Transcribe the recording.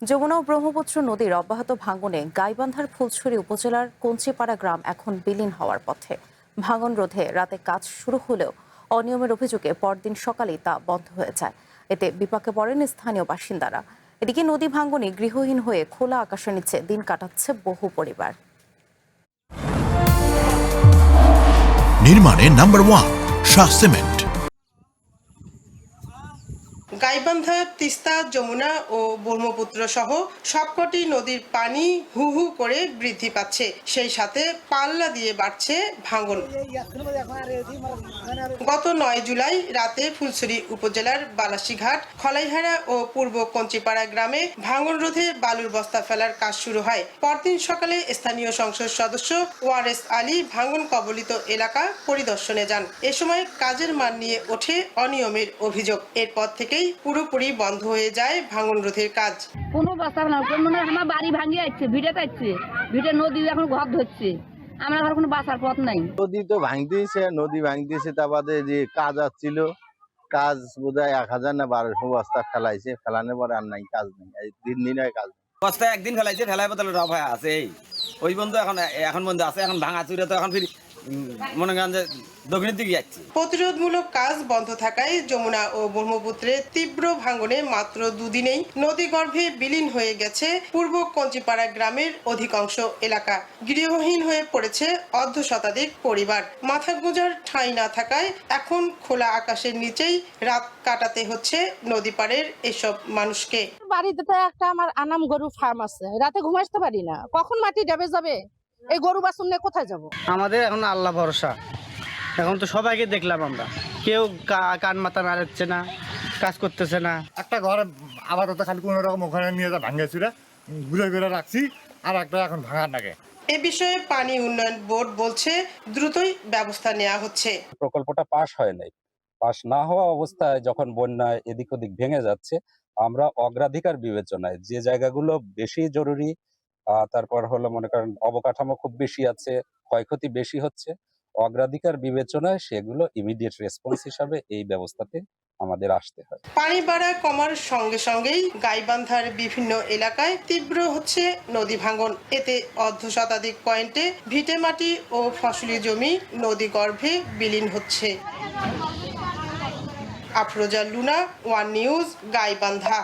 যমুনা ও ব্রহ্মপুত্র নদীর অব্যাহত ভাঙনে গাইবান্ধার ফুলছড়ি উপজেলার কঞ্চিপাড়া গ্রাম এখন বিলীন হওয়ার পথে। ভাঙন রোধে রাতে কাজ শুরু হলেও অনিয়মের অভিযোগে পরদিন সকালেই তা বন্ধ হয়ে যায়। এতে বিপাকে পড়েন স্থানীয় বাসিন্দারা। এদিকে নদী ভাঙনে গৃহহীন হয়ে খোলা আকাশের নিচে দিন কাটাচ্ছে বহু পরিবার। নির্মাণে নাম্বার 1 শাহ সিমেন্ট। গাইবান্ধা, তিস্তা, যমুনা ও ব্রহ্মপুত্র সহ সবকটি নদীর পানি হু হু করে বৃদ্ধি পাচ্ছে, সেই সাথে পাল্লা দিয়ে বাড়ছে ভাঙন। গত 9 জুলাই রাতে ফুলছড়ি উপজেলার বালাসীঘাট, খলাইহারা ও পূর্ব কঞ্চিপাড়া গ্রামে ভাঙন রোধে বালুর বস্তা ফেলার কাজ শুরু হয়। পরদিন সকালে স্থানীয় সংসদ সদস্য ওয়ারেস আলী ভাঙন কবলিত এলাকা পরিদর্শনে যান। এ সময় কাজের মান নিয়ে ওঠে অনিয়মের অভিযোগ। এরপর থেকেই পুরোপুরি বন্ধ হয়ে যায় ভাঙন রোধের কাজ। কোনো বাস্তা না, আমার বাড়ি ভাঙিয়ে যাচ্ছে, ভিটে যাচ্ছে, ভিটে নদী এখন ঘর ধরছে, আমরা আর কোনো বাসার পথ নাই। নদী তো ভাঙতেছে, নদী ভাঙতেছে, তা বাদে যে কাজ আসছিল, কাজ বোধহয় 1000 না 1200 বস্তা ফেলাইছে, ফেলানোর পরে আর নাই, কাজ নেই, এই দিন হয় কাজ। বস্তা একদিন ফেলাইছে, ফেলাই বদলে রব হয়ে আছে, ওই বন্ধু এখন বন্ধু আছে, এখন ভাঙা চুরে তো এখন ফির মনে করেন যে দক্ষিণের দিকে যাচ্ছে। প্রতিরোধমূলক কাজ বন্ধ থাকায় যমুনা ও ব্রহ্মপুত্রের তীব্র ভাঙনে মাত্র দুদিনেই নদীগর্ভে বিলীন হয়ে গেছে পূর্ব কঞ্চিপাড়া গ্রামের অধিকাংশ এলাকা। গৃহহীন হয়ে পড়েছে অর্ধ শতাধিক পরিবার। মাথা গোঁজার ঠাঁই না থাকায় এখন খোলা আকাশের নিচেই রাত কাটাতে হচ্ছে নদী পাড়ের এসব মানুষকে। বাড়িতে তো একটা আমার আনাম গরু ফার্ম আছে, রাতে ঘুমাইতে পারি না, কখন মাটি ডেবে যাবে, এই গরু বাছুর নিয়ে কোথায় যাব? আমাদের এখন আল্লাহ ভরসা। এখন তো সবাইকে দেখলাম আমরা, কেউ কান মাথা নাড়াচ্ছে না, কাজ করতেছে না। একটা ঘর আপাতত খালি কোনো রকম ওখানে নিয়ে যা ভাঙেছিল, ঘুরে ঘুরে রাখছি, আর একটা এখন ভাঙার লাগে। এ বিষয়ে পানি উন্নয়ন বোর্ড বলছে দ্রুতই ব্যবস্থা নেওয়া হচ্ছে। প্রকল্পটা পাশ হয় নাই, পাশ না হওয়া অবস্থায় যখন বন্যায় এদিক ওদিক ভেঙে যাচ্ছে, আমরা অগ্রাধিকার বিবেচনায় যে জায়গাগুলো বেশি জরুরি, তারপর হলো মনে করেন অবকাঠামো খুব বেশি আছে, ক্ষয়ক্ষতি বেশি হচ্ছে, অগ্রাধিকার বিবেচনায় সেগুলো ইমিডিয়েট রেসপন্স হিসাবে এই ব্যবস্থাতে আমাদের আসতে হয়। পানি বাড়া কমার সঙ্গে সঙ্গেই গাইবান্ধার বিভিন্ন এলাকায় তীব্র হচ্ছে নদী ভাঙন। এতে অর্ধ শতাধিক পয়েন্টে ভিটেমাটি ও ফসলি জমি নদী গর্ভে বিলীন হচ্ছে। Afroza Luna, one news, Gaibandha.